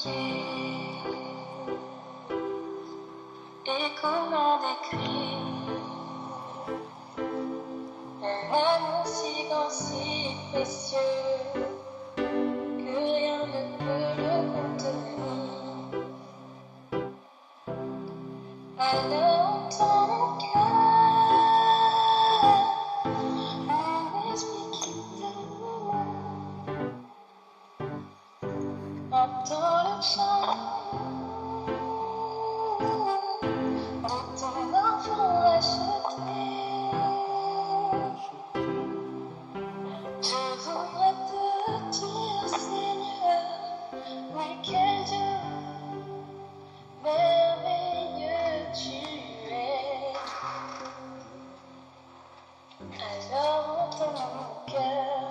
manquer. Et comment décrire un amour si grand, si précieux, que rien ne peut le contenir. Alors ton cœur, mon esprit qui t'aime, entend le chant de ton enfant racheté. Je voudrais te dire, Seigneur, mais quel Dieu merveilleux tu es. Alors entends mon cœur.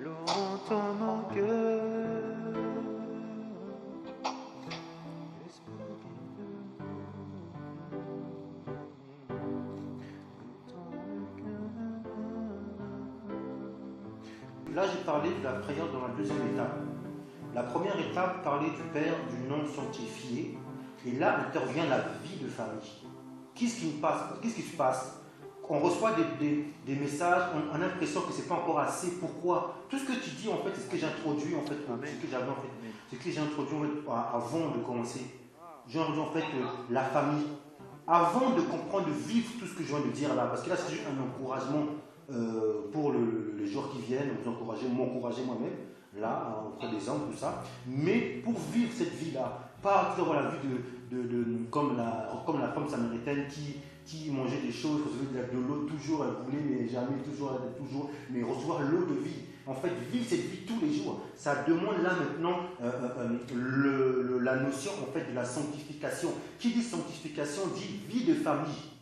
Alors entends mon cœur. Là, j'ai parlé de la prière dans la deuxième étape. La première étape parlait du Père, du nom sanctifié. Et là intervient la vie de famille. Qu'est-ce qui se passe? On reçoit des messages, on a l'impression que ce n'est pas encore assez. Pourquoi? Tout ce que tu dis, en fait, c'est ce que j'ai introduit, en fait, c'est ce que j'ai introduit avant de commencer. J'ai introduit, en fait, la famille. Avant de comprendre, de vivre tout ce que je viens de dire là, parce que là, c'est juste un encouragement pour les jours qui viennent, vous encourager, m'encourager moi-même, là, auprès des hommes, tout ça. Mais pour vivre cette vie-là, pas toujours avoir la vie comme la femme samaritaine qui mangeait des choses, recevait de l'eau toujours, elle voulait, mais jamais, toujours, mais recevoir l'eau de vie. En fait, vivre cette vie tous les jours, ça demande là maintenant la notion en fait de la sanctification. Qui dit sanctification dit vie de famille.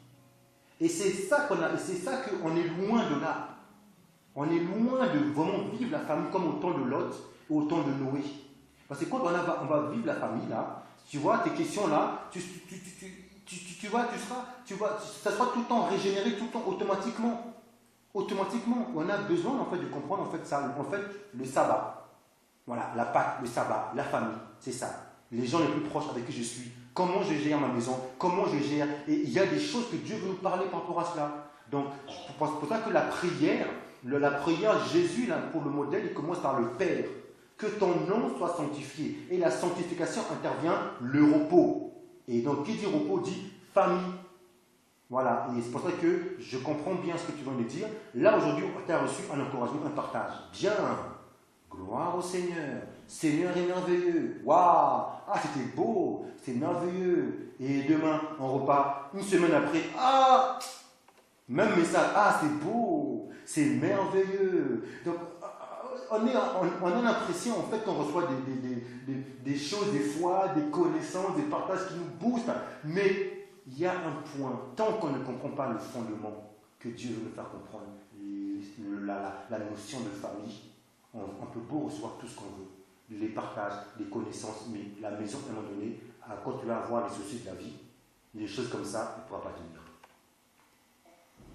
Et c'est ça qu'on a, et c'est ça qu'on est loin de là. On est loin de vraiment vivre la famille comme au temps de Lot ou au temps de Noé. Parce que quand on va vivre la famille là, tu vois, tes questions là, ça sera tout le temps régénéré, tout le temps automatiquement. Automatiquement, on a besoin en fait de comprendre en fait ça, en fait le sabbat. Voilà, la Pâque, le sabbat, la famille, c'est ça. Les gens les plus proches avec qui je suis, comment je gère ma maison, comment je gère, et il y a des choses que Dieu veut nous parler par rapport à cela. Donc, c'est pour ça que la prière, Jésus, là, pour le modèle, il commence par le Père. Que ton nom soit sanctifié. Et la sanctification intervient le repos. Et donc, qui dit repos dit famille. Voilà, et c'est pour ça que je comprends bien ce que tu viens de dire. Là, aujourd'hui, tu as reçu un encouragement, un partage. Bien, gloire au Seigneur. Seigneur est merveilleux. Waouh, ah, c'était beau, c'est merveilleux. Et demain, on repart. Une semaine après, ah, même message, ah, c'est beau, c'est merveilleux. Donc, on a l'impression en fait qu'on reçoit des choses, des fois, des connaissances, des partages qui nous boostent. Mais il y a un point, tant qu'on ne comprend pas le fondement que Dieu veut nous faire comprendre, la notion de famille, on peut beau recevoir tout ce qu'on veut, les partages, les connaissances, mais la maison, à un moment donné, quand tu vas avoir les soucis de la vie, des choses comme ça, il ne pourra pas tenir.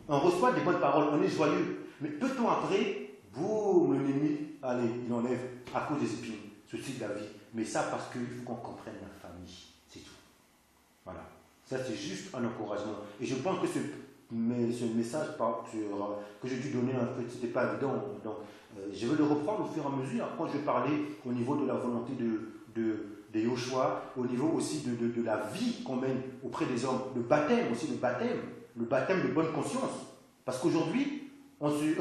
On reçoit des bonnes paroles, on est joyeux, mais peu de temps après, boum, l'ennemi, allez, il enlève à cause des épines, soucis de la vie. Mais ça parce qu'il faut qu'on comprenne la famille, c'est tout. Voilà. Ça, c'est juste un encouragement. Et je pense que ce message que j'ai dû donner, en fait, ce n'était pas évident. Donc, je vais le reprendre au fur et à mesure. Après, je vais parler au niveau de la volonté de Yoshua, au niveau aussi de la vie qu'on mène auprès des hommes. Le baptême aussi, le baptême de bonne conscience. Parce qu'aujourd'hui, on s'est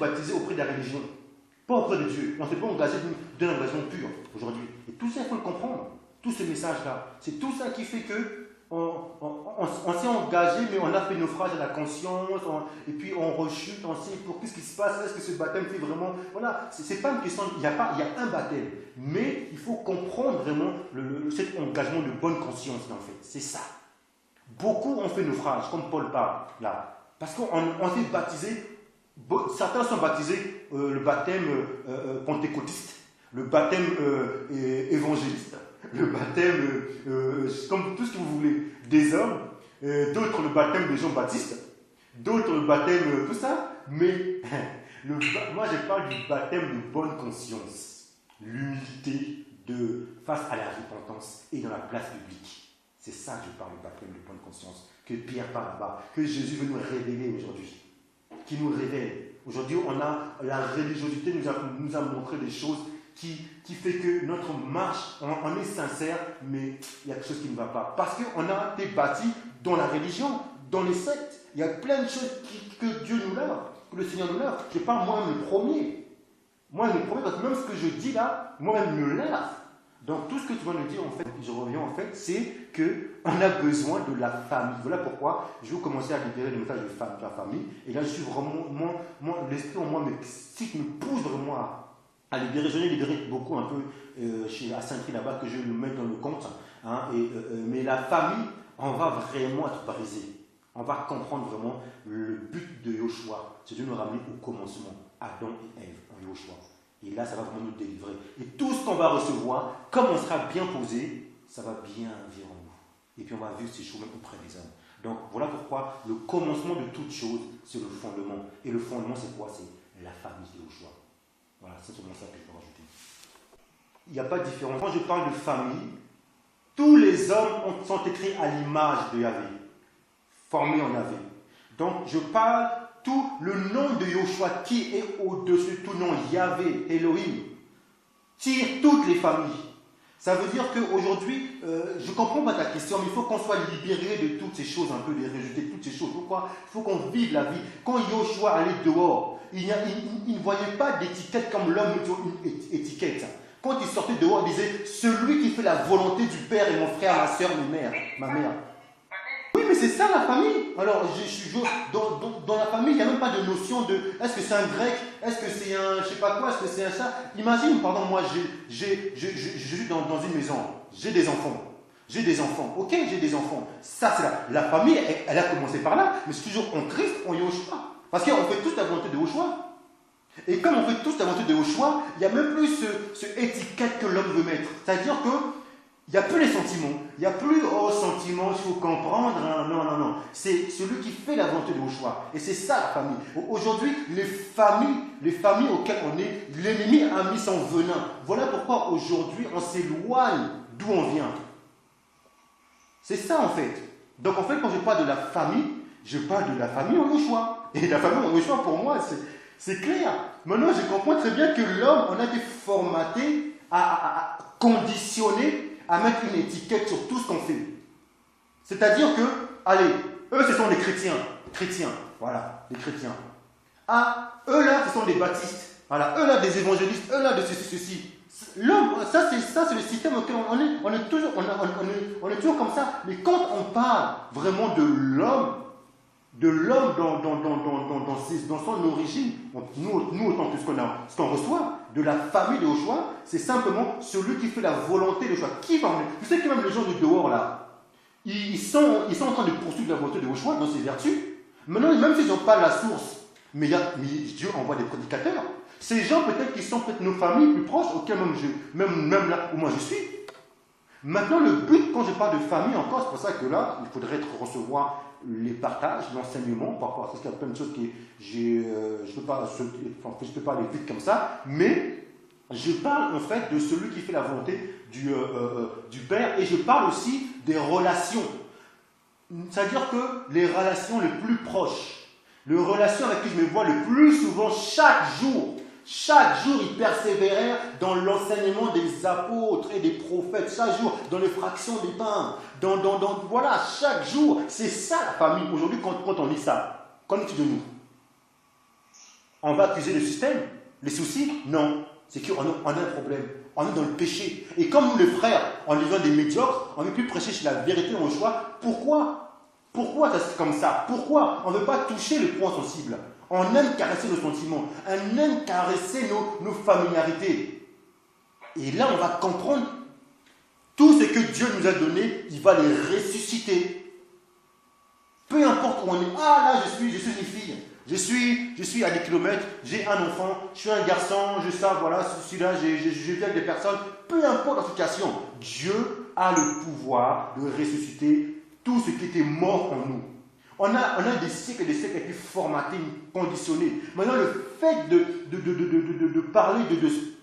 baptisé auprès de la religion, pas auprès de Dieu. On ne s'est pas engagé d'une engagement pure aujourd'hui. Et tout ça, il faut le comprendre. Tout ce message-là, c'est tout ça qui fait que on s'est engagé, mais on a fait naufrage à la conscience, et puis on rechute, on sait pour qu'est-ce qui se passe, est-ce que ce baptême fait vraiment... Voilà, c'est pas une question, il y a un baptême, mais il faut comprendre vraiment cet engagement de bonne conscience, en fait, c'est ça. Beaucoup ont fait naufrage, comme Paul parle là, parce qu'on s'est baptisé, certains sont baptisés le baptême pentecôtiste, le baptême évangéliste, le baptême, comme tout ce que vous voulez, des hommes, d'autres le baptême de Jean-Baptiste, d'autres le baptême, tout ça, mais moi je parle du baptême de bonne conscience, l'humilité face à la repentance et dans la place publique. C'est ça que je parle du baptême de bonne conscience, que Pierre parle là-bas, que Jésus veut nous révéler aujourd'hui, qui nous révèle. Aujourd'hui, la religiosité nous a montré des choses qui fait que notre marche, on est sincère, mais il y a quelque chose qui ne va pas. Parce qu'on a été bâti dans la religion, dans les sectes. Il y a plein de choses que Dieu nous lave, que le Seigneur nous lave. Je ne sais pas moi-même le premier. Moi-même le premier, parce que même ce que je dis là, moi-même me lave. Donc tout ce que tu vas nous dire, en fait, je reviens en fait, c'est qu'on a besoin de la famille. Voilà pourquoi je vais commencer à libérer le message de la famille. Et là, je suis vraiment, l'esprit en moi me pousse vraiment à libérer. J'en ai libéré beaucoup un peu à Saint-Tri là-bas, que je vais le mettre dans le compte. Hein, mais la famille, on va vraiment être brisé. On va comprendre vraiment le but de Yoshua. C'est de nous ramener au commencement, Adam et Ève en Yoshua. Et là, ça va vraiment nous délivrer. Et tout ce qu'on va recevoir, comme on sera bien posé, ça va bien vivre en nous. Et puis on va vivre ces choses même auprès des hommes. Donc voilà pourquoi le commencement de toute chose, c'est le fondement. Et le fondement, c'est quoi? C'est la famille de Yoshua. Voilà, c'est seulement ça que je peux rajouter. Il n'y a pas de différence. Quand je parle de famille, tous les hommes sont écrits à l'image de Yahvé, formés en Yahvé. Donc je parle tout le nom de Yoshua qui est au-dessus de tout nom, Yahvé, Elohim, tire toutes les familles. Ça veut dire qu'aujourd'hui, je comprends pas ta question, mais il faut qu'on soit libéré de toutes ces choses, un peu des résultats, de toutes ces choses. Pourquoi? Il faut qu'on vive la vie. Quand Yoshua allait dehors, il ne voyait pas d'étiquette comme l'homme met une étiquette. Quand il sortait dehors, il disait « Celui qui fait la volonté du Père et mon frère, ma soeur, ma mère. » Oui, mais c'est ça la famille. Alors, dans la famille, il n'y a même pas de notion de est-ce que c'est un grec, est-ce que c'est un je sais pas quoi, est-ce que c'est un ça. Imagine, pardon, moi, je suis dans une maison, j'ai des enfants. Ok, j'ai des enfants. Ça, c'est la famille, elle a commencé par là, mais c'est toujours en Christ, en Yoshua. Parce qu'on fait tous la volonté de Yoshua. Et comme on fait tous la volonté de Yoshua, il n'y a même plus ce étiquette que l'homme veut mettre. C'est-à-dire que il n'y a plus les sentiments. Il n'y a plus, oh, sentiments, il faut comprendre. Hein. Non. C'est celui qui fait la volonté de Yoshua. Et c'est ça la famille. Aujourd'hui, les familles auxquelles on est, l'ennemi a mis son venin. Voilà pourquoi aujourd'hui, on s'éloigne d'où on vient. C'est ça en fait. Donc en fait, quand je parle de la famille, je parle de la famille en Yoshua. Et la famille en Yoshua, pour moi, c'est clair. Maintenant, je comprends très bien que l'homme, on a été formaté, à conditionné à mettre une étiquette sur tout ce qu'on fait. C'est-à-dire que, allez, eux, ce sont des chrétiens. Voilà, des chrétiens. Ah, eux là, ce sont des baptistes. Voilà, eux là, des évangélistes. Eux là, de ceci. L'homme, ça c'est le système auquel on est toujours comme ça. Mais quand on parle vraiment de l'homme dans son origine, nous autant que ce qu'on reçoit de la famille de Yoshua, c'est simplement celui qui fait la volonté de Yoshua. Qui va en... Tu sais que même les gens du dehors là, ils sont en train de poursuivre la volonté de Yoshua dans ses vertus. Maintenant, même s'ils n'ont pas la source, mais Dieu envoie des prédicateurs. Ces gens peut-être qui sont peut-être nos familles plus proches, auxquelles même là où moi je suis. Maintenant, le but, quand je parle de famille encore, c'est pour ça que là, il faudrait recevoir les partages, l'enseignement, par rapport à ça, qu'il y a plein de choses que je ne peux pas aller vite comme ça, mais je parle en fait de celui qui fait la volonté du Père, et je parle aussi des relations. C'est-à-dire que les relations les plus proches, les relations avec qui je me vois le plus souvent chaque jour, ils persévèrent dans l'enseignement des apôtres et des prophètes. Chaque jour, dans les fractions des pains. Voilà, chaque jour. C'est ça la famille. Aujourd'hui, quand on lit ça, qu'en est-il de nous? On va accuser le système? Les soucis? Non. C'est qu'on a un problème. On est dans le péché. Et comme nous, les frères, en lisant des médiocres, on ne veut plus prêcher sur la vérité au choix. Pourquoi c'est comme ça? Pourquoi on ne veut pas toucher le point sensible? On aime caresser nos sentiments, on aime caresser nos familiarités. Et là, on va comprendre tout ce que Dieu nous a donné, il va les ressusciter. Peu importe où on est. Ah là, je suis une fille. Je suis à des kilomètres, j'ai un enfant, je suis un garçon, voilà, celui-là, je vis avec des personnes. Peu importe la situation, Dieu a le pouvoir de ressusciter tout ce qui était mort en nous. On a des siècles et des siècles été formatés, conditionnés. Maintenant, le fait de parler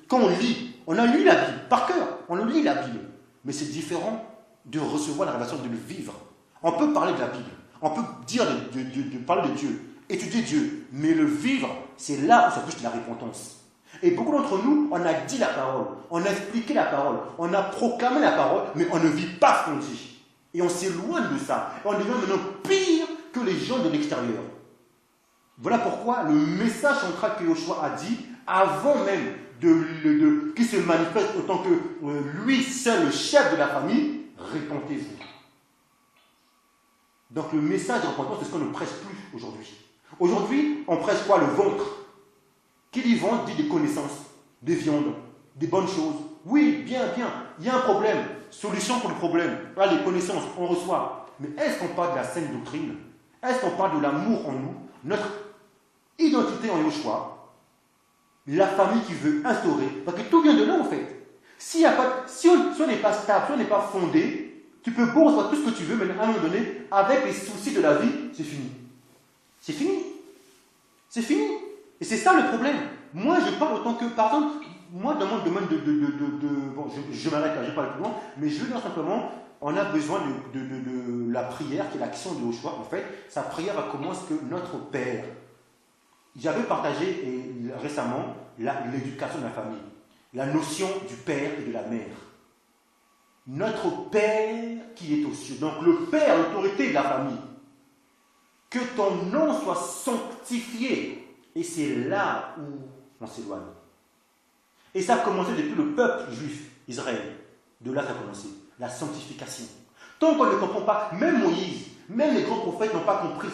quand on lit, on a lu la Bible par cœur, on lit la Bible. Mais c'est différent de recevoir la révélation, de le vivre. On peut parler de la Bible, on peut dire de parler de Dieu, étudier Dieu, mais le vivre, c'est là où ça touche la repentance. Et beaucoup d'entre nous, on a dit la parole, on a expliqué la parole, on a proclamé la parole, mais on ne vit pas ce qu'on dit. Et on s'éloigne de ça. Et on devient maintenant pire que les gens de l'extérieur. Voilà pourquoi le message central que Yoshua a dit, avant même qu'il se manifeste autant que lui seul, le chef de la famille, repentez-vous. Donc le message de repentance, c'est ce qu'on ne prêche plus aujourd'hui. Aujourd'hui, on prêche quoi? Le ventre. Qui dit ventre dit des connaissances, des viandes, des bonnes choses. Oui, bien, il y a un problème. Solution pour le problème. Voilà, les connaissances, on reçoit. Mais est-ce qu'on parle de la saine doctrine? Est-ce qu'on parle de l'amour en nous? Notre identité en Yoshua, la famille qui veut instaurer, parce que tout vient de là en fait. Si on n'est pas stable, si on n'est pas fondé, tu peux beau recevoir tout ce que tu veux, mais à un moment donné, avec les soucis de la vie, c'est fini. C'est fini. C'est fini. Et c'est ça le problème. Moi, je parle autant que, par exemple, moi, dans mon domaine bon, je m'arrête là, je ne vais pas aller plus loin, mais je veux dire simplement, on a besoin de la prière, qui est l'action de Yoshua. En fait, sa prière commence que notre Père. J'avais partagé récemment l'éducation de la famille, la notion du Père et de la Mère. Notre Père qui est aux cieux. Donc le Père, l'autorité de la famille. Que ton nom soit sanctifié. Et c'est là où on s'éloigne. Et ça a commencé depuis le peuple juif, Israël. De là ça a commencé. La sanctification. Tant qu'on ne comprend pas, même Moïse, même les grands prophètes n'ont pas compris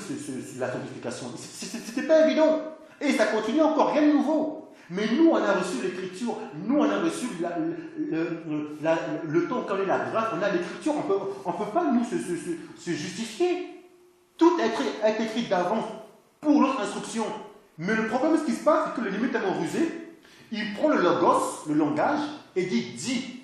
la sanctification. C'était pas évident. Et ça continue encore, rien de nouveau. Mais nous, on a reçu l'écriture, nous, on a reçu le temps qu'on est la grâce, on a l'écriture, on ne peut pas nous se justifier. Tout est écrit d'avance pour notre instruction. Mais le problème, ce qui se passe, c'est que l'ennemi est tellement rusé, il prend le logos, le langage, et dit,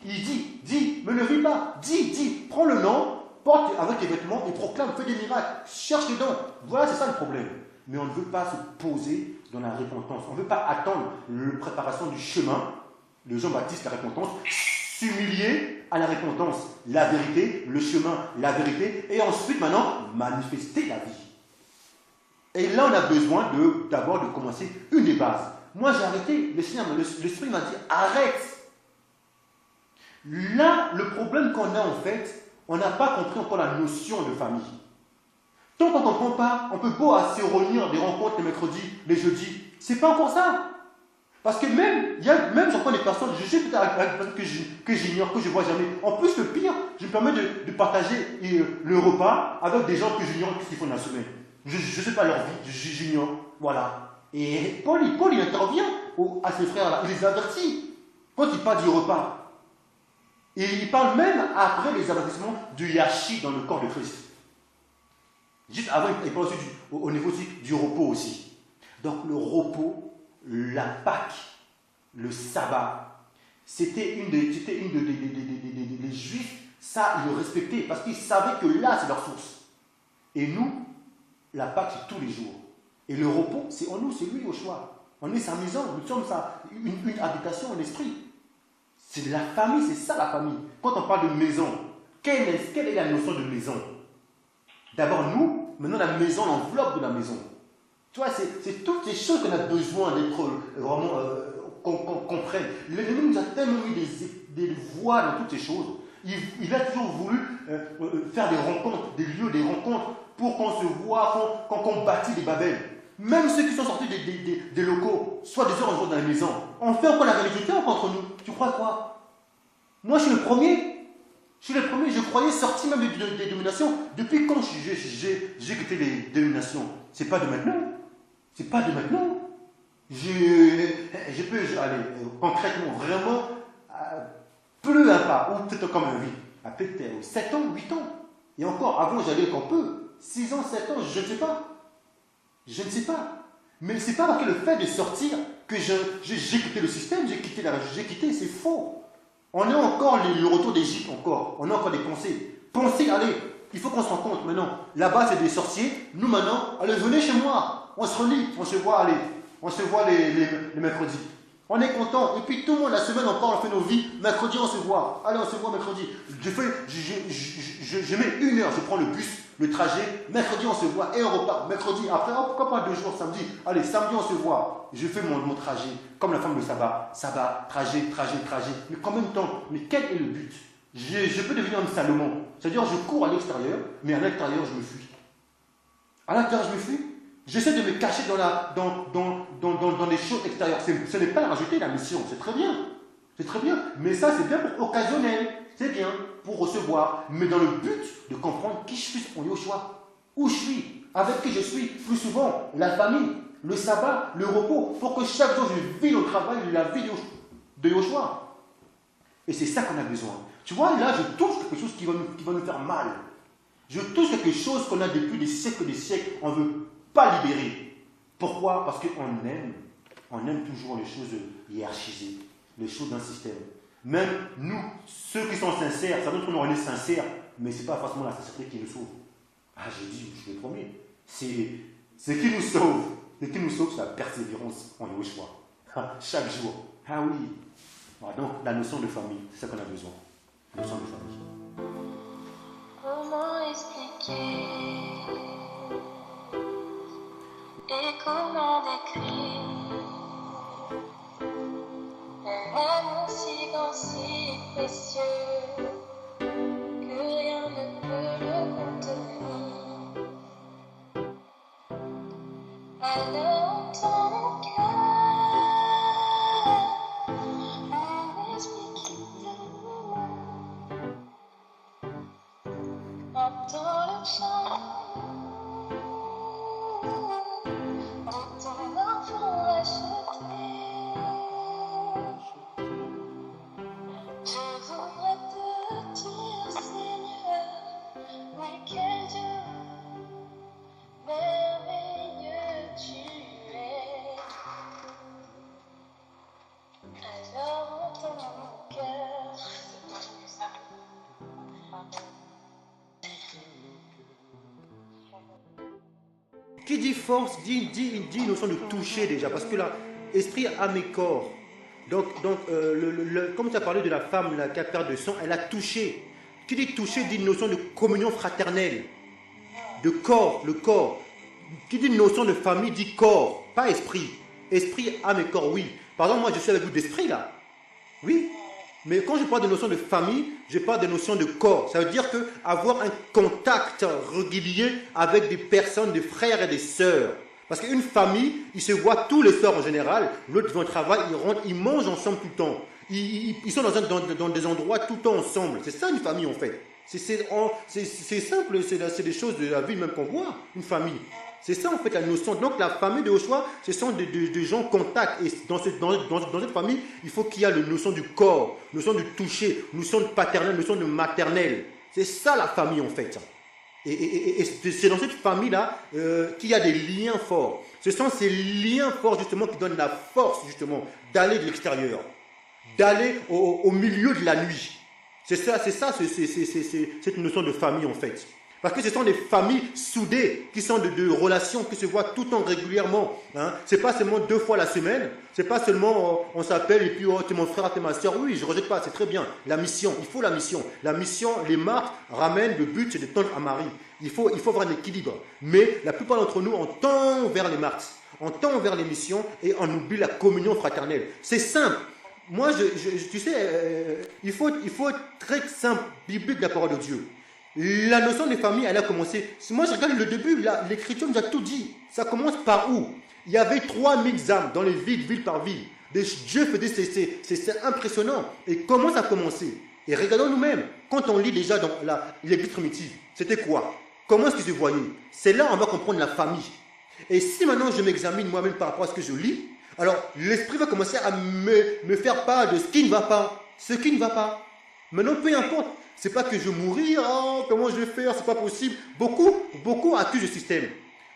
il dit, mais ne vis pas, dis, prends le nom, porte avec tes vêtements et proclame, fais des miracles, cherche les dons. Voilà, c'est ça le problème. Mais on ne veut pas se poser dans la repentance. On ne veut pas attendre la préparation du chemin de Jean-Baptiste, la repentance, s'humilier à la repentance, la vérité, le chemin, la vérité, et ensuite maintenant manifester la vie. Et là, on a besoin d'abord de commencer une des bases. Moi, j'ai arrêté. L'Esprit m'a dit, arrête. Là, le problème qu'on a en fait, on n'a pas compris encore la notion de famille. Tant qu'on ne comprend pas, on peut beau se réunir des rencontres les mercredis, les jeudis. C'est pas encore ça. Parce que même j'entends des personnes, je sais peut-être avec des personnes que j'ignore, que je ne vois jamais. En plus, le pire, je me permets de partager le repas avec des gens que j'ignore ce qu'ils font dans la semaine. Je ne sais pas leur vie, j'ignore. Voilà. Et Paul il intervient à ses frères-là, il les avertit. Quand il parle du repas. Et il parle même après les avertissements du Yashi dans le corps de Christ. Juste avant, il parle aussi au niveau aussi du repos aussi. Donc le repos, la Pâque, le sabbat, c'était une des les Juifs, ça ils le respectaient parce qu'ils savaient que là c'est leur source. Et nous, la Pâque c'est tous les jours. Et le repos c'est en nous, c'est lui au choix. On est sa maison, nous sommes une habitation en esprit. C'est la famille, c'est ça la famille. Quand on parle de maison, quelle est la notion de maison? D'abord nous, maintenant la maison, l'enveloppe de la maison. Tu vois, c'est toutes ces choses qu'on a besoin d'être vraiment qu'on comprenne. L'ennemi nous a tellement mis des voies dans toutes ces choses. Il a toujours voulu faire des rencontres, des lieux, des rencontres pour qu'on se voit, qu'on bâtit des Babel. Même ceux qui sont sortis des locaux, soit des heures en jour dans la maison, on fait encore la réalité entre nous. Tu crois quoi? Moi, je suis le premier. Je croyais sortir même des dominations. Depuis quand j'ai quitté les dominations? C'est pas de maintenant. C'est pas de maintenant. Je peux aller concrètement, vraiment, plus un pas, ou peut-être comme un vie, à peut-être 7 ans, 8 ans. Et encore, avant j'allais encore peu. 6 ans, 7 ans, je ne sais pas. Je ne sais pas. Mais c'est pas parce que le fait de sortir que j'ai quitté le système, j'ai quitté, c'est faux. On a encore le retour d'Égypte, encore. On a encore des pensées. Pensez, allez, Il faut qu'on se rende compte maintenant. Là-bas, c'est des sorciers. Nous, maintenant, allez, venez chez moi. On se relie, on se voit, allez. On se voit les mercredis. On est content. Et puis tout le monde, la semaine encore, on fait nos vies. Mercredi, on se voit. Allez, on se voit mercredi. Je mets 1 heure, je prends le bus, le trajet. Mercredi, on se voit et on repart. Mercredi, après, oh, pourquoi pas 2 jours, samedi. Allez, samedi, on se voit. Je fais mon trajet, comme la femme de sabbat. Sabbat, trajet. Mais combien de temps? Mais quel est le but? Je peux devenir un Salomon. C'est-à-dire, je cours à l'extérieur, mais à l'intérieur, je me fuis. À l'intérieur, je me fuis. J'essaie de me cacher dans les choses extérieures. Ce n'est pas rajouter la mission, c'est très bien. C'est très bien. Mais ça, c'est bien pour occasionnel. C'est bien pour recevoir. Mais dans le but de comprendre qui je suis en Yoshua. Où je suis. Avec qui je suis. Plus souvent, la famille, le sabbat, le repos. Pour que chaque jour, je vis le travail, la vie de Yoshua. Et c'est ça qu'on a besoin. Tu vois, là, je touche quelque chose qui va nous faire mal. Je touche quelque chose qu'on a depuis des siècles et des siècles. On ne veut pas libérer. Pourquoi? Parce qu'on aime toujours les choses hiérarchisées, les choses d'un système. Même nous, ceux qui sont sincères, ça veut dire qu'on est sincères, mais ce n'est pas forcément la sincérité qui nous sauve. Ah, j'ai dit, je le promets, c'est ce qui nous sauve. Ce qui nous sauve, c'est la persévérance en Yoshua. Chaque jour. Ah oui. Voilà, donc, la notion de famille, c'est ça qu'on a besoin. La notion de famille. Comment expliquer et comment décrire un amour si grand, si précieux que rien ne peut le contenir. Alors ton cœur m'explique entends le chant de ton enfant racheté. Je voudrais te dire, Seigneur, mais quel Dieu merveilleux tu es. Alors entends mon cœur. Qui dit force, dit une notion de toucher déjà, parce que là, esprit, âme et corps. Donc comme tu as parlé de la femme là, qui a perdu de sang, elle a touché. Qui dit toucher dit une notion de communion fraternelle, de corps, le corps. Qui dit une notion de famille dit corps, pas esprit. Esprit, âme et corps, oui. Par exemple, moi je suis avec vous d'esprit là. Oui. Mais quand je parle de notion de famille, je parle de notion de corps. Ça veut dire que avoir un contact régulier avec des personnes, des frères et des sœurs. Parce qu'une famille, ils se voient tous les soirs en général. L'autre vont au travail, ils rentrent, ils mangent ensemble tout le temps. Ils sont dans des endroits tout le temps ensemble. C'est ça une famille en fait. C'est simple, c'est des choses de la vie même qu'on voit, une famille. C'est ça en fait la notion. Donc la famille de Yoshua, ce sont des gens contacts. Et dans cette famille, il faut qu'il y ait la notion du corps, la notion du toucher, la notion de paternel, la notion de maternel. C'est ça la famille en fait. Et c'est dans cette famille-là qu'il y a des liens forts. Ce sont ces liens forts justement qui donnent la force justement d'aller de l'extérieur, d'aller au milieu de la nuit. C'est cette notion de famille en fait. Parce que ce sont des familles soudées qui sont de relations qui se voient tout le temps régulièrement. Hein. Ce n'est pas seulement 2 fois la semaine. Ce n'est pas seulement on s'appelle et puis oh, tu es mon frère, tu es ma soeur. Oui, je ne rejette pas, c'est très bien. La mission, il faut la mission. La mission, les marques ramènent, le but c'est de tendre à Marie. Il faut avoir un équilibre. Mais la plupart d'entre nous, on tend vers les marques. On tend vers les missions et on oublie la communion fraternelle. C'est simple. Moi, tu sais, il faut être très simple, biblique de la parole de Dieu. La notion de famille, elle a commencé. Moi, je regarde le début, l'Écriture nous a tout dit. Ça commence par où? Il y avait 3000 âmes dans les villes, ville par ville. Dieu faisait, c'est impressionnant. Et comment ça a commencé? Et regardons nous-mêmes. Quand on lit déjà dans l'Église primitive, c'était quoi? Comment est-ce qu'ils se voyaient? C'est là on va comprendre la famille. Et si maintenant je m'examine moi-même par rapport à ce que je lis, alors l'Esprit va commencer à me faire part de ce qui ne va pas. Ce qui ne va pas. Maintenant, peu importe. C'est pas que je mourir, oh, comment je vais faire, c'est pas possible. Beaucoup accusent le système.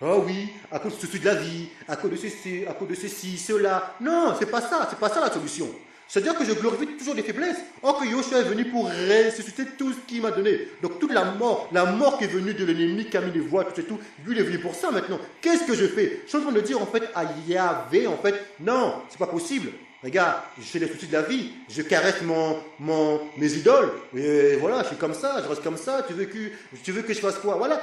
Oh oui, à cause du souci de la vie, à cause de ceci, cela. Non, c'est pas ça la solution. C'est-à-dire que je glorifie toujours les faiblesses. Or que Yoshua est venu pour ressusciter tout ce qu'il m'a donné. Donc toute la mort qui est venue de l'ennemi, qui a mis les voies, tout et tout, lui il est venu pour ça maintenant. Qu'est-ce que je fais? Je suis en train de dire en fait à Yahvé, en fait, non, c'est pas possible. Regarde, je fais les soucis de la vie, je caresse mes idoles, et voilà, je suis comme ça, je reste comme ça, tu veux que je fasse quoi? Voilà,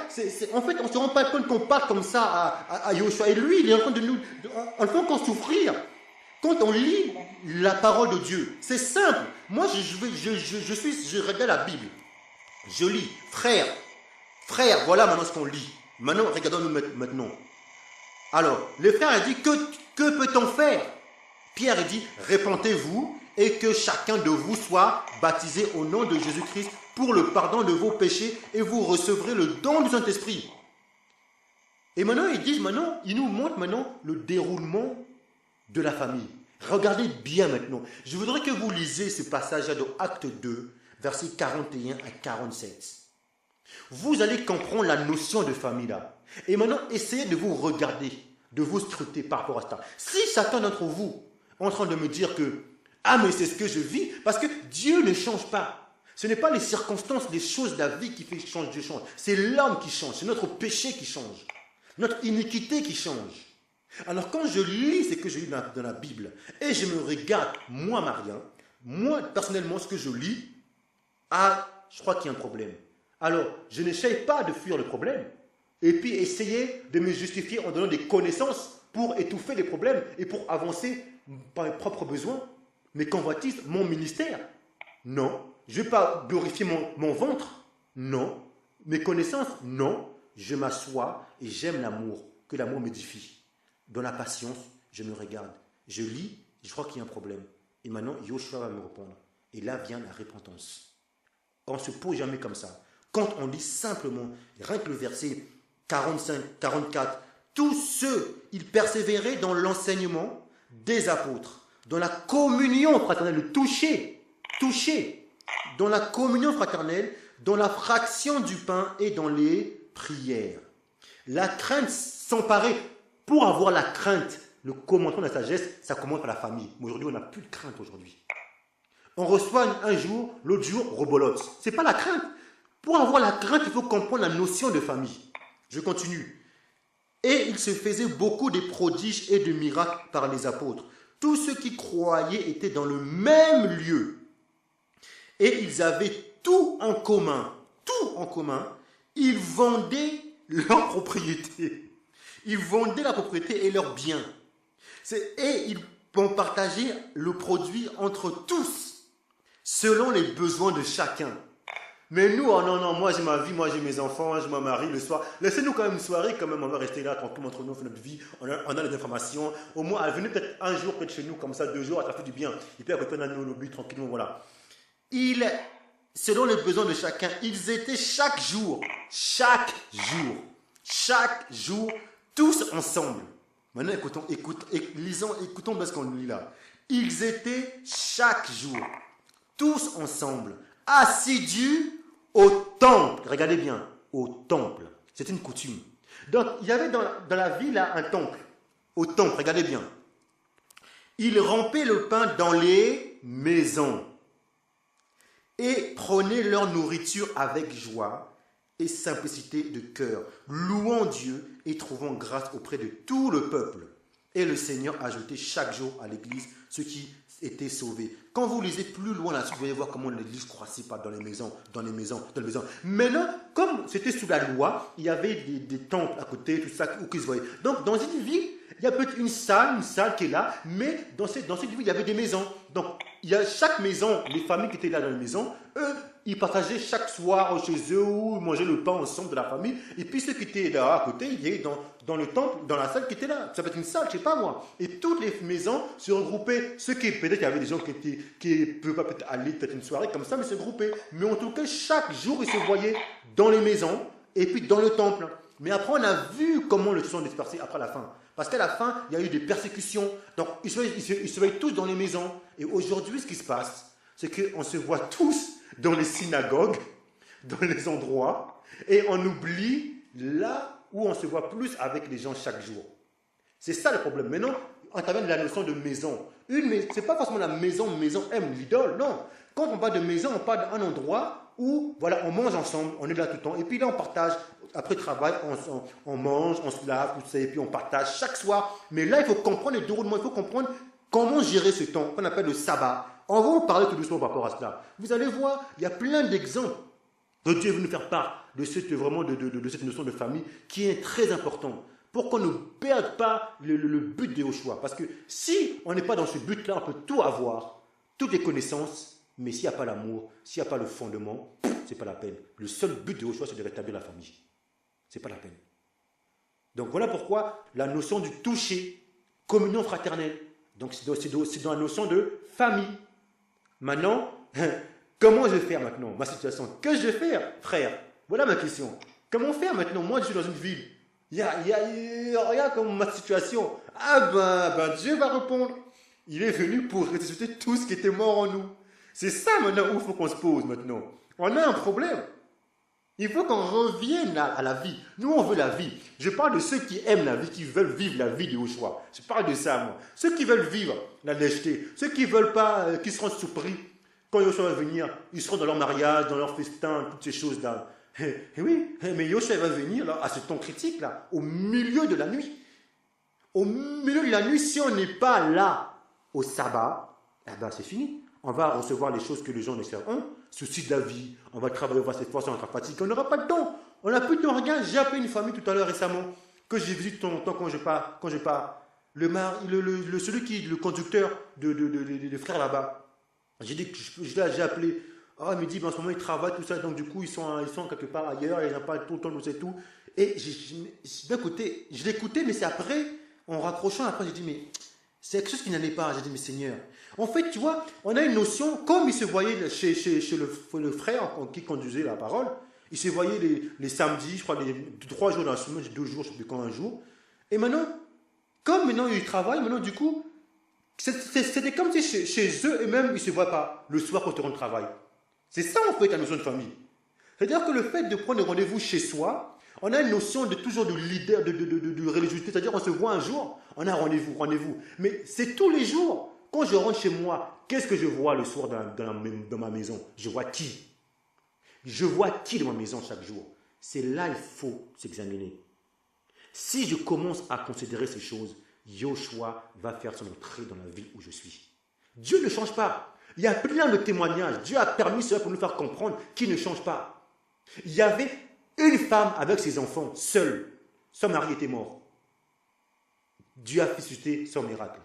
en fait, on ne se rend pas compte qu'on parle comme ça à Yoshua. Et lui, il est en train de nous, en fait, qu'on souffrir. Quand on lit la parole de Dieu, c'est simple. Moi, je regarde la Bible. Je lis. Frère, voilà maintenant ce qu'on lit. Maintenant, regardons-nous maintenant. Alors, le frère a dit, que peut-on faire? Pierre dit, répentez-vous et que chacun de vous soit baptisé au nom de Jésus-Christ pour le pardon de vos péchés et vous recevrez le don du Saint-Esprit. Et maintenant, ils nous montrent maintenant le déroulement de la famille. Regardez bien maintenant. Je voudrais que vous lisiez ce passage de Acte 2, versets 41 à 47. Vous allez comprendre la notion de famille là. Et maintenant, essayez de vous regarder, de vous scruter par rapport à ça. Si chacun d'entre vous est en train de me dire que « Ah, mais c'est ce que je vis », parce que Dieu ne change pas. Ce n'est pas les circonstances, les choses de la vie qui fait changer Dieu change. C'est l'homme qui change, c'est notre péché qui change, notre iniquité qui change. Alors quand je lis ce que je lis dans la Bible et je me regarde, moi Marien, moi personnellement ce que je lis, je crois qu'il y a un problème. Alors je n'essaye pas de fuir le problème et puis essayer de me justifier en donnant des connaissances pour étouffer les problèmes et pour avancer par mes propres besoins, mes convoitises, mon ministère. Non, je ne vais pas glorifier mon ventre. Non, mes connaissances, non. Je m'assois et j'aime l'amour, que l'amour m'édifie. Dans la patience, je me regarde, je lis, je crois qu'il y a un problème. Et maintenant, Yoshua va me répondre. Et là vient la repentance. On ne se pose jamais comme ça. Quand on lit simplement, rien que le verset 45, 44, tous ceux, ils persévéraient dans l'enseignement des apôtres, dans la communion fraternelle, le toucher, dans la communion fraternelle, dans la fraction du pain et dans les prières. La crainte s'emparait. Pour avoir la crainte, le commandement de la sagesse, ça commence par la famille. Mais aujourd'hui, on n'a plus de crainte aujourd'hui. On reçoit un jour, l'autre jour, rebolote. Ce n'est pas la crainte. Pour avoir la crainte, il faut comprendre la notion de famille. Je continue. Et il se faisait beaucoup de prodiges et de miracles par les apôtres. Tous ceux qui croyaient étaient dans le même lieu. Et ils avaient tout en commun. Tout en commun. Ils vendaient leurs propriétés. Ils vendaient la propriété et leurs biens. Et ils ont partagé le produit entre tous, selon les besoins de chacun. Mais nous, oh non, moi j'ai ma vie, moi j'ai mes enfants, je me marie le soir. Laissez-nous quand même une soirée, quand même, on va rester là tranquille entre nous, on fait notre vie, on a les informations. Au moins, venez peut-être un jour près de chez nous, comme ça, 2 jours, ça fait du bien. Et puis après, on a nos lobbies tranquillement, voilà. Selon les besoins de chacun, ils étaient chaque jour, tous ensemble. Maintenant, écoutons bien ce qu'on lit là. Ils étaient chaque jour, tous ensemble, assidus au temple. Regardez bien, au temple. C'est une coutume. Donc, il y avait dans la ville là, un temple. Au temple, regardez bien. Ils rompaient le pain dans les maisons et prenaient leur nourriture avec joie et simplicité de cœur, louant Dieu et trouvant grâce auprès de tout le peuple. Et le Seigneur ajoutait chaque jour à l'église ceux qui étaient sauvés. Quand vous lisez plus loin là-dessus, vous allez voir comment l'église croissait pas dans les maisons. Maintenant, comme c'était sous la loi, il y avait des temples à côté, tout ça, où qu'ils se voyaient. Donc, dans une ville, il y a peut-être une salle qui est là, mais dans cette ville, il y avait des maisons. Donc, il y a chaque maison, les familles qui étaient là dans la maison, eux, ils partageaient chaque soir chez eux ou ils mangeaient le pain ensemble de la famille. Et puis ceux qui étaient là à côté, ils étaient dans le temple, dans la salle qui était là. Ça peut être une salle, je ne sais pas moi. Et toutes les maisons se regroupaient. Ceux qui, peut-être il y avait des gens qui ne pouvaient pas peut-être aller peut-être une soirée comme ça, mais se groupaient. Mais en tout cas, chaque jour, ils se voyaient dans les maisons et puis dans le temple. Mais après, on a vu comment les choses sont dispersés après la fin. Parce qu'à la fin, il y a eu des persécutions. Donc, ils se voyaient tous dans les maisons. Et aujourd'hui, ce qui se passe, c'est qu'on se voit tous dans les synagogues, dans les endroits, et on oublie là où on se voit plus avec les gens chaque jour. C'est ça le problème. Maintenant, on t'amène la notion de maison. C'est pas forcément la maison aime l'idole, non. Quand on parle de maison, on parle d'un endroit où, voilà, on mange ensemble, on est là tout le temps, et puis là, on partage, après le travail, on mange, on se lave, tout ça, et puis on partage chaque soir. Mais là, il faut comprendre les déroulements, il faut comprendre comment gérer ce temps, qu'on appelle le sabbat. On va en parler tout doucement par rapport à cela. Vous allez voir, il y a plein d'exemples dont Dieu veut nous faire part de cette, vraiment de cette notion de famille qui est très importante pour qu'on ne perde pas le but de Yoshua. Parce que si on n'est pas dans ce but-là, on peut tout avoir, toutes les connaissances, mais s'il n'y a pas l'amour, s'il n'y a pas le fondement, ce n'est pas la peine. Le seul but de Yoshua, c'est de rétablir la famille. Ce n'est pas la peine. Donc voilà pourquoi la notion du toucher, communion fraternelle, donc c'est dans la notion de famille. Maintenant, comment je vais faire maintenant ma situation? Que je vais faire, frère? Voilà ma question. Comment faire maintenant? Moi, je suis dans une ville. Regarde comme ma situation. Ah ben, Dieu va répondre. Il est venu pour ressusciter tout ce qui était mort en nous. C'est ça maintenant où il faut qu'on se pose maintenant. On a un problème. Il faut qu'on revienne à la vie. Nous, on veut la vie. Je parle de ceux qui aiment la vie, qui veulent vivre la vie de Yoshua. Je parle de ça, moi. Ceux qui veulent vivre la lâcheté. Ceux qui ne veulent pas, qui seront surpris. Quand Yoshua va venir, ils seront dans leur mariage, dans leur festin, toutes ces choses-là. Et oui, mais Yoshua va venir là, à ce temps critique-là, au milieu de la nuit. Au milieu de la nuit, si on n'est pas là au sabbat, eh ben c'est fini. On va recevoir les choses que les gens ne savent. Souci de la vie, on va travailler, on va s'efforcer, on sera fatigué, on n'aura pas de temps. On n'a plus de temps. Regarde, j'ai appelé une famille tout à l'heure récemment, que j'ai visité de temps en temps quand je pars. Le conducteur de frères là-bas. J'ai appelé. Ah, il me dit, ben, en ce moment, ils travaillent, tout ça, donc du coup, ils sont quelque part ailleurs, ils n'ont pas tout le temps, c'est tout. Et d'un côté, je l'écoutais, mais c'est après, en raccrochant, après, j'ai dit, mais c'est quelque chose qui n'allait pas. J'ai dit, mais Seigneur. En fait, tu vois, on a une notion, comme il se voyait chez le frère qui conduisait la parole, il se voyait les samedis, je crois, 3 jours dans la semaine, 2 jours, je ne sais plus quand, un jour. Et maintenant, comme maintenant ils travaillent, maintenant du coup, c'était comme si chez eux, et même ils ne se voient pas le soir quand ils rentrent au travail. C'est ça en fait la notion de famille. C'est-à-dire que le fait de prendre rendez-vous chez soi, on a une notion toujours de leader, de religiosité. C'est-à-dire on se voit un jour, on a rendez-vous. Mais c'est tous les jours. Quand je rentre chez moi, qu'est-ce que je vois le soir dans ma maison? Je vois qui? Je vois qui dans ma maison chaque jour? C'est là il faut s'examiner. Si je commence à considérer ces choses, Yoshua va faire son entrée dans la ville où je suis. Dieu ne change pas. Il y a plein de témoignages. Dieu a permis cela pour nous faire comprendre qu'il ne change pas. Il y avait une femme avec ses enfants, seule. Son mari était mort. Dieu a suscité son miracle.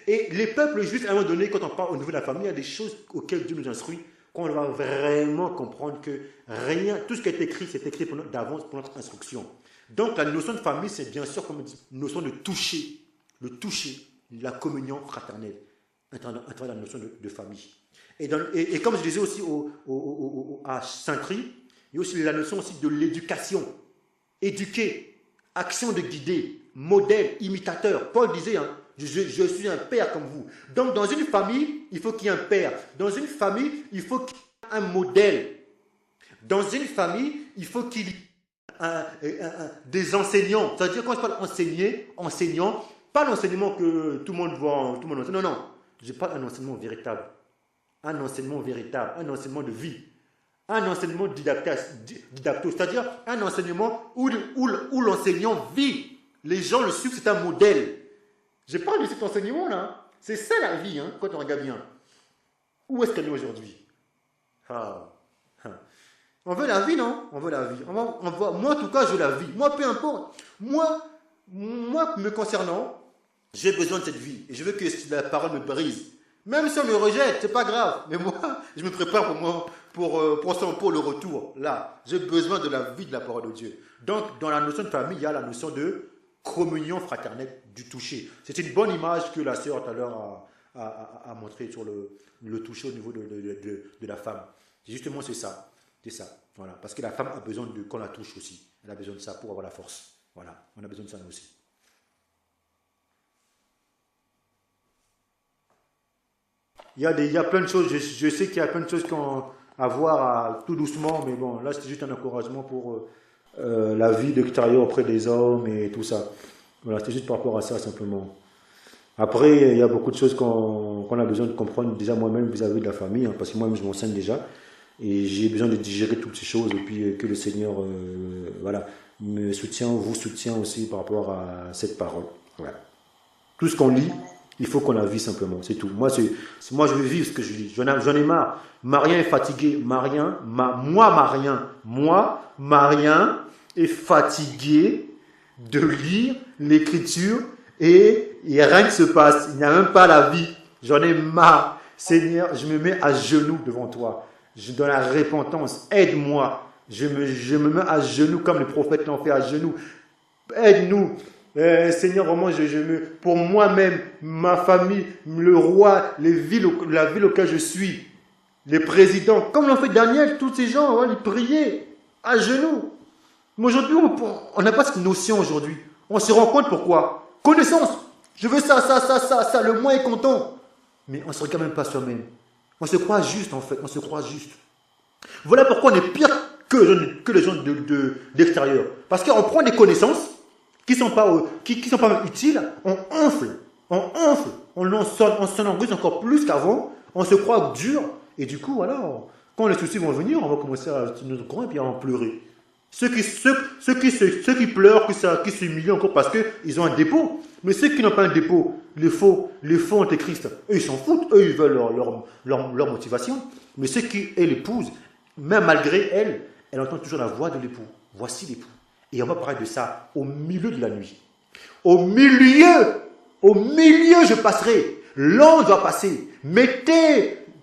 Et les peuples juifs, à un moment donné, quand on parle au niveau de la famille, il y a des choses auxquelles Dieu nous instruit, qu'on va vraiment comprendre que rien, tout ce qui est écrit, c'est écrit d'avance pour notre instruction. Donc la notion de famille, c'est bien sûr comme une notion de toucher, le toucher, la communion fraternelle, à travers la notion de famille. Et comme je disais aussi à Saint-Tri, il y a aussi la notion aussi de l'éducation. Éduquer, action de guider, modèle, imitateur. Paul disait, hein, je suis un père comme vous. Donc dans une famille, il faut qu'il y ait un père. Dans une famille, il faut qu'il y ait un modèle. Dans une famille, il faut qu'il y ait des enseignants. C'est-à-dire quand je parle enseignant, pas l'enseignement que tout le monde voit, tout le monde enseigne. Non. Je parle d'un enseignement véritable. Un enseignement véritable, un enseignement de vie. Un enseignement didacto, c'est-à-dire un enseignement où l'enseignant vit. Les gens le suivent, c'est un modèle. Je parle de cet enseignement-là. C'est ça la vie, hein, quand on regarde bien. Où est-ce qu'elle est aujourd'hui? On veut la vie, non? On veut la vie. Moi, en tout cas, je veux la vie. Moi, peu importe. Moi, me concernant, j'ai besoin de cette vie. Et je veux que la parole me brise. Même si on me rejette, c'est pas grave. Mais moi, je me prépare pour le retour. Là, j'ai besoin de la vie de la parole de Dieu. Donc, dans la notion de famille, il y a la notion de communion fraternelle, du toucher. C'est une bonne image que la sœur tout à l'heure a montré sur le toucher au niveau de la femme. Justement, c'est ça. C'est ça. Voilà. Parce que la femme a besoin qu'on la touche aussi. Elle a besoin de ça pour avoir la force. Voilà. On a besoin de ça nous aussi. Il y a plein de choses. Je sais qu'il y a plein de choses à voir tout doucement. Mais bon, là, c'est juste un encouragement pour la vie d'extérieur auprès des hommes et tout ça. Voilà, c'est juste par rapport à ça, simplement. Après, il y a beaucoup de choses qu'on a besoin de comprendre, déjà moi-même vis-à-vis de la famille, hein, parce que moi-même je m'enseigne déjà, et j'ai besoin de digérer toutes ces choses, et puis que le Seigneur voilà, me soutient, vous soutient aussi par rapport à cette parole. Voilà. Tout ce qu'on lit, il faut qu'on la vive simplement, c'est tout. Moi, je veux vivre ce que je lis. J'en ai marre. Marien est fatigué. Marien est fatigué de lire l'écriture et rien ne se passe. Il n'y a même pas la vie. J'en ai marre. Seigneur, je me mets à genoux devant toi. Je donne la repentance. Aide-moi. Je me mets à genoux comme les prophètes l'ont fait à genoux. Aide-nous. Seigneur, vraiment, pour moi-même, ma famille, le roi, la ville auquel je suis, les présidents, comme l'ont fait Daniel, tous ces gens, ils priaient à genoux. Mais aujourd'hui, on n'a pas cette notion aujourd'hui. On se rend compte pourquoi. Connaissance. Je veux ça. Le moi est content. Mais on ne se regarde même pas soi-même. On se croit juste en fait. On se croit juste. Voilà pourquoi on est pire que les gens d'extérieur. Parce qu'on prend des connaissances qui sont pas utiles, on enfle, on s'enanguse encore plus qu'avant, on se croit dur, et du coup, voilà, quand les soucis vont venir, on va commencer à nous croire et puis à en pleurer. Ceux qui pleurent, qui s'humilient encore parce qu'ils ont un dépôt, mais ceux qui n'ont pas un dépôt, les faux antéchristes, eux ils s'en foutent, eux ils veulent leur motivation, mais ceux qui est l'épouse, même malgré elle entend toujours la voix de l'époux. Voici l'époux. Et on va parler de ça au milieu de la nuit. Au milieu, je passerai. L'ange va passer.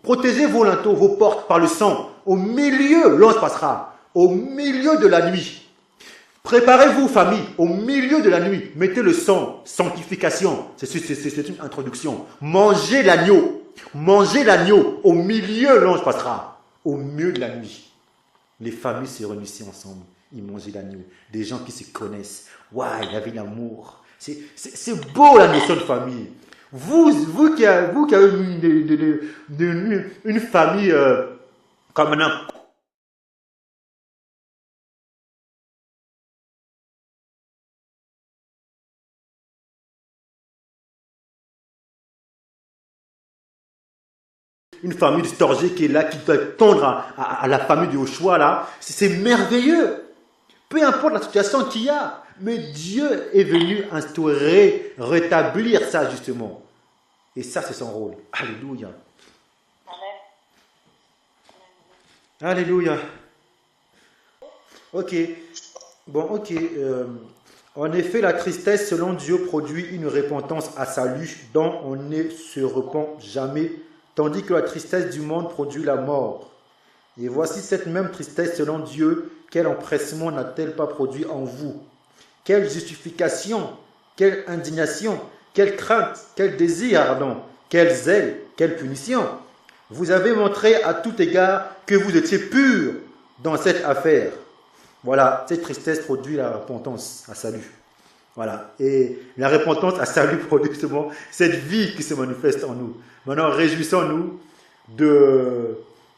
Protégez vos linteaux, vos portes par le sang. Au milieu, l'ange passera. Au milieu de la nuit. Préparez-vous, famille, au milieu de la nuit. Mettez le sang, sanctification. C'est une introduction. Mangez l'agneau. Au milieu, l'ange passera. Au milieu de la nuit. Les familles se réunissaient ensemble. Ils mangeaient l'agneau. Des gens qui se connaissent. Waouh, il y avait l'amour. C'est beau la notion de famille. Vous qui avez une famille comme un une famille de Storgé qui est là, qui peut tendre à la famille de Joshua là, c'est merveilleux. Peu importe la situation qu'il y a, mais Dieu est venu instaurer, rétablir ça justement. Et ça, c'est son rôle. Alléluia. Alléluia. Ok. Bon, ok. En effet, la tristesse, selon Dieu, produit une repentance à salut dont on ne se repent jamais, tandis que la tristesse du monde produit la mort. Et voici cette même tristesse, selon Dieu, quel empressement n'a-t-elle pas produit en vous? Quelle justification, quelle indignation, quelle crainte, quel désir ardent, quel zèle, quelle punition. Vous avez montré à tout égard que vous étiez purs dans cette affaire. Voilà, cette tristesse produit la repentance à salut. Voilà, et la repentance à salut produit justement cette vie qui se manifeste en nous. Maintenant, réjouissons-nous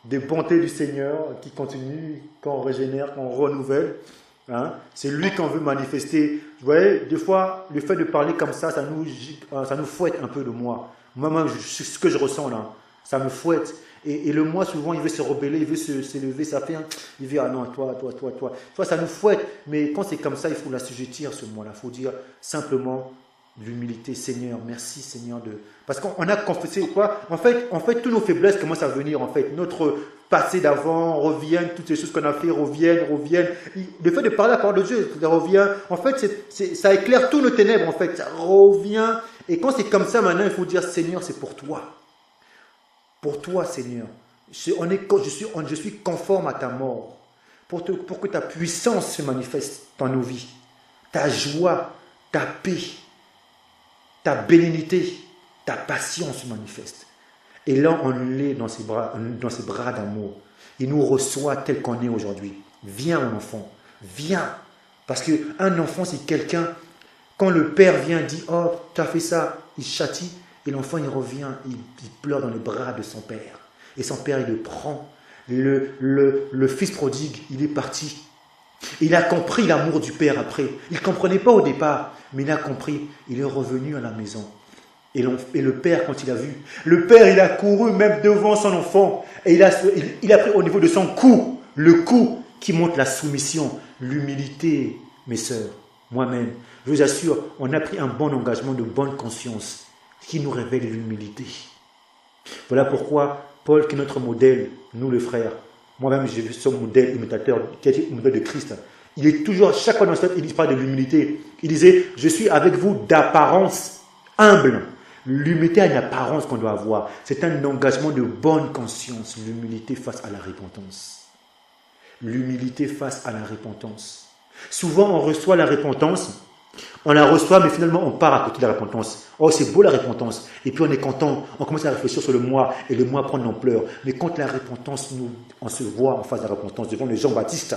des bontés du Seigneur qui continue, qu'on régénère, qu'on renouvelle. Hein? C'est lui qu'on veut manifester. Vous voyez, des fois, le fait de parler comme ça nous fouette un peu de moi. Moi, ce que je ressens là, ça me fouette. Et le moi, souvent, il veut se rebeller, il veut s'élever, ça fait, il veut, ah non, toi. Toi, ça nous fouette. Mais quand c'est comme ça, il faut l'assujettir, ce moi-là. Il faut dire simplement l'humilité. Seigneur, merci Seigneur. Parce qu'on a confessé quoi en fait, toutes nos faiblesses commencent à venir. En fait, notre passé d'avant revient, toutes les choses qu'on a fait reviennent. Le fait de parler la parole de Dieu, ça revient. En fait, ça éclaire tous nos ténèbres. En fait, ça revient. Et quand c'est comme ça, maintenant, il faut dire Seigneur, c'est pour toi. Pour toi, Seigneur. Je suis conforme à ta mort. Pour que ta puissance se manifeste dans nos vies. Ta joie, ta paix, ta bénignité, ta passion se manifeste. Et là, on l'est dans ses bras d'amour. Il nous reçoit tel qu'on est aujourd'hui. Viens, mon enfant, viens. Parce qu'un enfant, c'est quelqu'un, quand le père vient, dit, oh, tu as fait ça, il châtie. Et l'enfant, il revient, il pleure dans les bras de son père. Et son père, il le prend. Le fils prodigue, il est parti. Il a compris l'amour du père après. Il ne comprenait pas au départ, mais il a compris. Il est revenu à la maison. Et le père, quand il a vu, le père, il a couru même devant son enfant. Et il a pris au niveau de son cou, le cou qui montre la soumission, l'humilité, mes sœurs, moi-même. Je vous assure, on a pris un bon engagement de bonne conscience qui nous révèle l'humilité. Voilà pourquoi Paul, qui est notre modèle, nous les frères, moi-même j'ai vu son modèle imitateur, qui est le modèle de Christ. Il est toujours, chaque fois dans ce il parle de l'humilité. Il disait, je suis avec vous d'apparence humble. L'humilité a une apparence qu'on doit avoir. C'est un engagement de bonne conscience, l'humilité face à la repentance. L'humilité face à la repentance. Souvent, on reçoit la repentance, on la reçoit, mais finalement, on part à côté de la repentance. Oh, c'est beau la repentance. Et puis, on est content, on commence à réfléchir sur le moi, et le moi prend de l'ampleur. Mais quand la repentance, on se voit en face de la repentance, devant le Jean-Baptiste.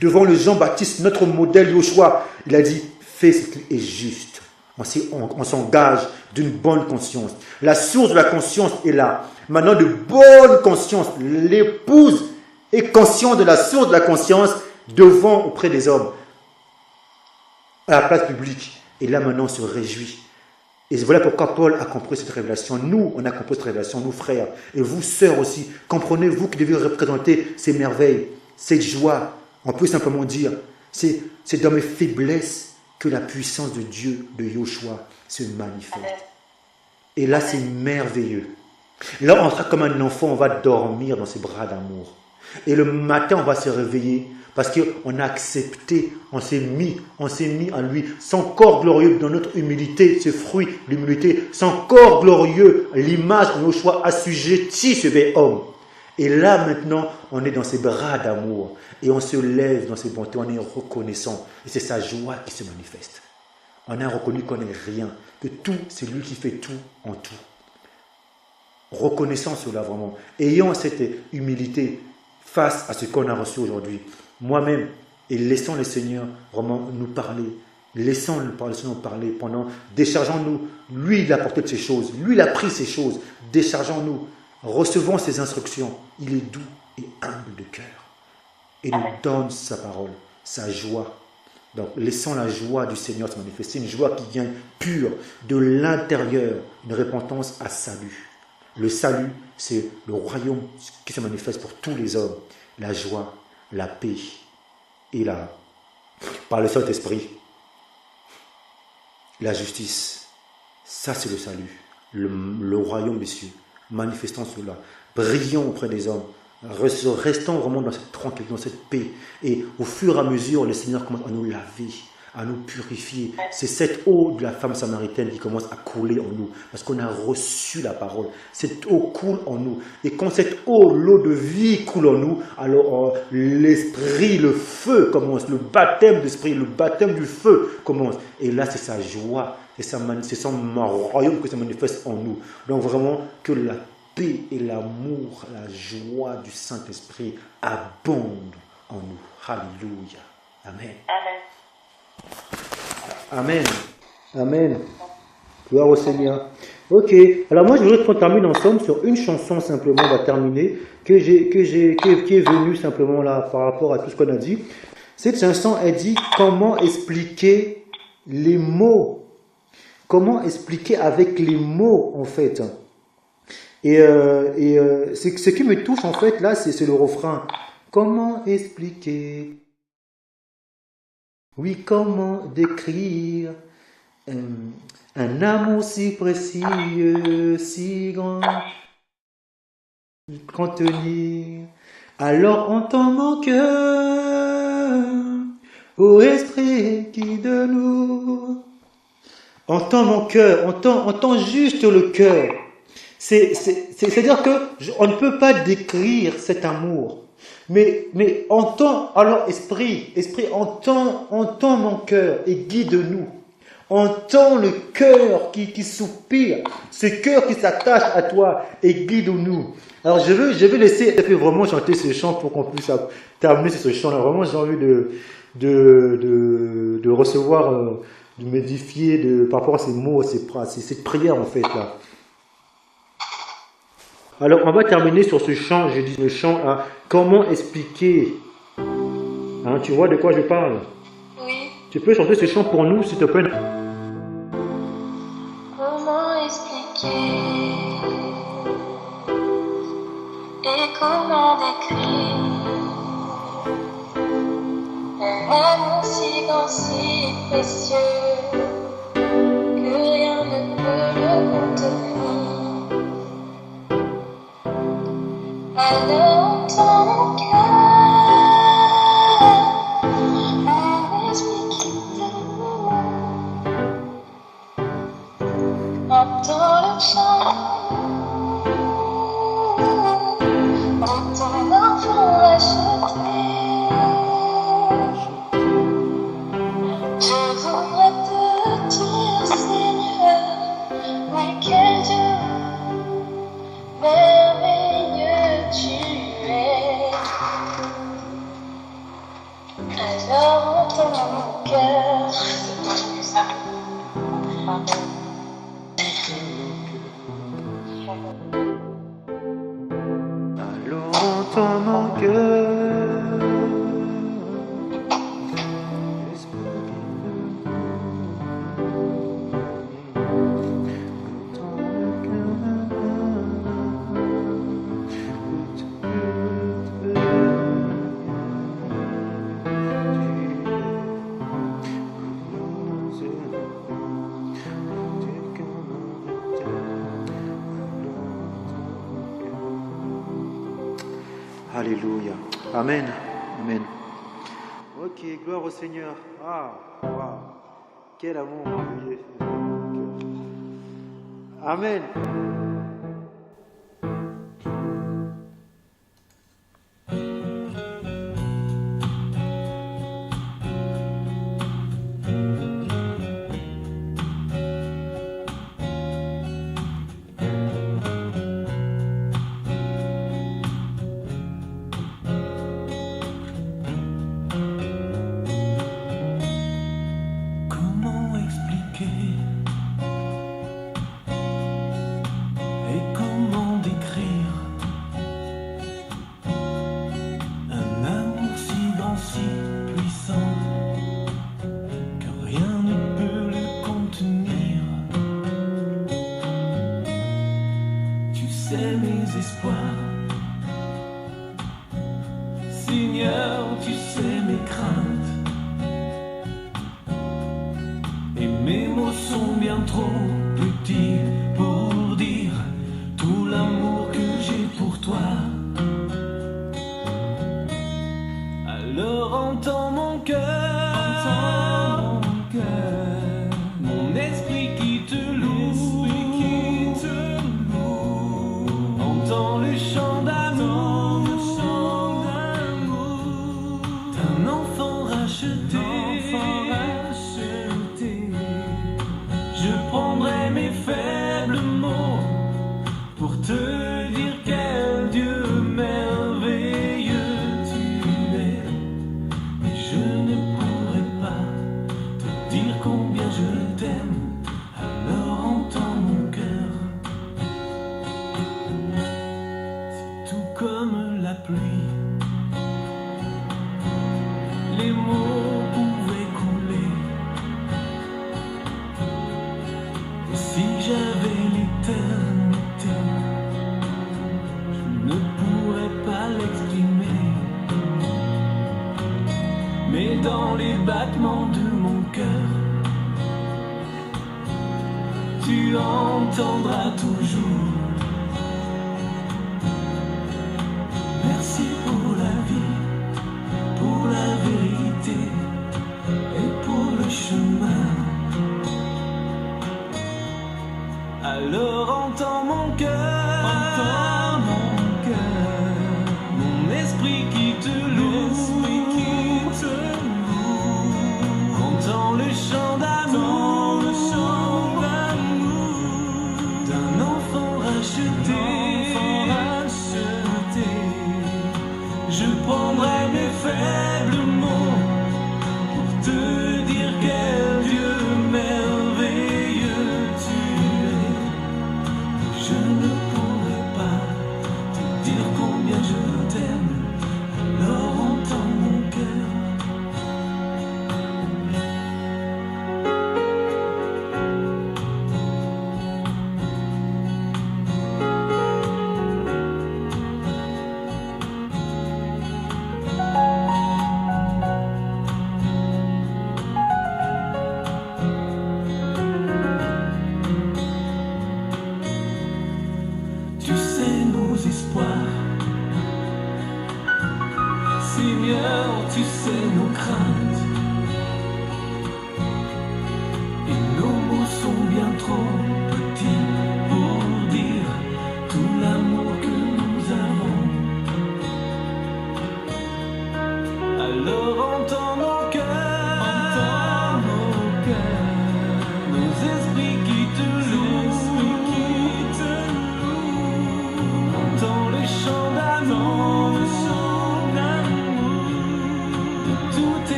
Devant le Jean-Baptiste, notre modèle Yoshua, il a dit, fais ce qui est juste. On s'engage d'une bonne conscience. La source de la conscience est là. Maintenant, de bonne conscience. L'épouse est consciente de la source de la conscience devant, auprès des hommes, à la place publique. Et là, maintenant, on se réjouit. Et voilà pourquoi Paul a compris cette révélation. Nous, on a compris cette révélation, nous frères. Et vous, sœurs aussi. Comprenez-vous qui devez représenter ces merveilles, cette joie. On peut simplement dire, c'est dans mes faiblesses que la puissance de Dieu, de Yoshua, se manifeste. Et là, c'est merveilleux. Là, on sera comme un enfant, on va dormir dans ses bras d'amour. Et le matin, on va se réveiller parce qu'on a accepté, on s'est mis en lui. Son corps glorieux dans notre humilité, ce fruit, l'humilité, son corps glorieux, l'image en Yoshua assujettit ce bel homme. Et là, maintenant, on est dans ses bras d'amour. Et on se lève dans ses bontés, on est reconnaissant. Et c'est sa joie qui se manifeste. On a reconnu qu'on n'est rien, que tout, c'est lui qui fait tout en tout. Reconnaissant cela vraiment. Ayant cette humilité face à ce qu'on a reçu aujourd'hui. Moi-même, et laissons le Seigneur vraiment nous parler. Laissons le Seigneur nous parler pendant, déchargeons-nous. Lui, il a apporté de ces choses. Lui, il a pris ces choses. Déchargeons-nous. Recevons ses instructions. Il est doux et humble de cœur. Et nous donne sa parole, sa joie. Donc, laissons la joie du Seigneur se manifester. Une joie qui vient pure de l'intérieur. Une repentance à salut. Le salut, c'est le royaume qui se manifeste pour tous les hommes. La joie, la paix et par le Saint-Esprit, la justice. Ça, c'est le salut. Le royaume des cieux. Manifestons cela. Brillons auprès des hommes. Restons vraiment dans cette tranquillité, dans cette paix. Et au fur et à mesure, le Seigneur commence à nous laver, à nous purifier. C'est cette eau de la femme samaritaine qui commence à couler en nous. Parce qu'on a reçu la parole. Cette eau coule en nous. Et quand cette eau, l'eau de vie coule en nous, alors l'esprit, le feu commence. Le baptême d'esprit, le baptême du feu commence. Et là, c'est sa joie. C'est son royaume que ça manifeste en nous. Donc vraiment, que la paix et l'amour, la joie du Saint-Esprit abondent en nous. Alléluia. Amen. Amen. Amen. Gloire au Seigneur. Ok. Alors moi, je voudrais qu'on termine ensemble sur une chanson simplement, on va terminer, qui est venue simplement là par rapport à tout ce qu'on a dit. Cette chanson, elle dit comment expliquer les mots. Comment expliquer avec les mots, en fait. Et ce qui me touche, en fait, là, c'est le refrain. Comment expliquer? Oui, comment décrire un amour si précieux, si grand, contenir. Alors entends mon cœur, ô esprit qui de nous. Entends mon cœur, entends juste le cœur. C'est-à-dire que on ne peut pas décrire cet amour. Mais entends, alors esprit, entends mon cœur et guide-nous. Entends le cœur qui soupire, ce cœur qui s'attache à toi et guide-nous. Alors je vais laisser vraiment chanter ce chant pour qu'on puisse terminer ce chant-là. Vraiment, j'ai envie de recevoir, de m'édifier par rapport à ces mots, cette prière en fait là. Alors, on va terminer sur ce chant, je dis le chant à comment expliquer. Hein, tu vois de quoi je parle? Oui. Tu peux chanter ce chant pour nous, s'il te plaît? Comment expliquer et comment décrire un amour si grand, si précieux que rien ne peut le contenir. Alors entends mon cœur, mon esprit qui te loue, entends le chant, entends l'enfant racheté. Je voudrais te dire, Seigneur, mais quel Dieu merveilleux tu es. Alors entends mon cœur. Alors entends mon cœur. Alléluia. Amen. Amen. Ok, gloire au Seigneur. Ah, wow. Quel amour merveilleux. Amen. Comment expliquer et comment décrire un amour si grand, si puissant que rien ne peut le contenir. Tu sais mes espoirs, Seigneur, tu sais mes craintes. Et mes mots sont bien trop petits pour dire tout l'amour que j'ai pour toi. Alors entends mon cœur, mon esprit qui te loue, entends le chant d'amour d'un enfant racheté. Je prendrai mes faibles mots pour te dire quel Dieu merveilleux tu es. Mais je ne pourrai pas te dire combien je t'aime. Alors entends mon cœur. C'est tout comme la pluie. Les mots pouvaient couler. Et si j'avais l'éternité, je ne pourrais pas l'exprimer. Mais dans les battements de mon cœur, tu entendras toujours. Merci pour la vie, pour la vérité et pour le chemin. Alors entends mon cœur, mon esprit qui te loue, entends le chant d'amour d'un enfant racheté. Je prendrai mes faibles mots pour te dire quel Dieu merveilleux tu es. Je ne pourrai pas te dire combien je t'aime. Alors entends mon cœur.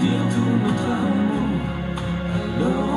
dire tout notre amour. Alors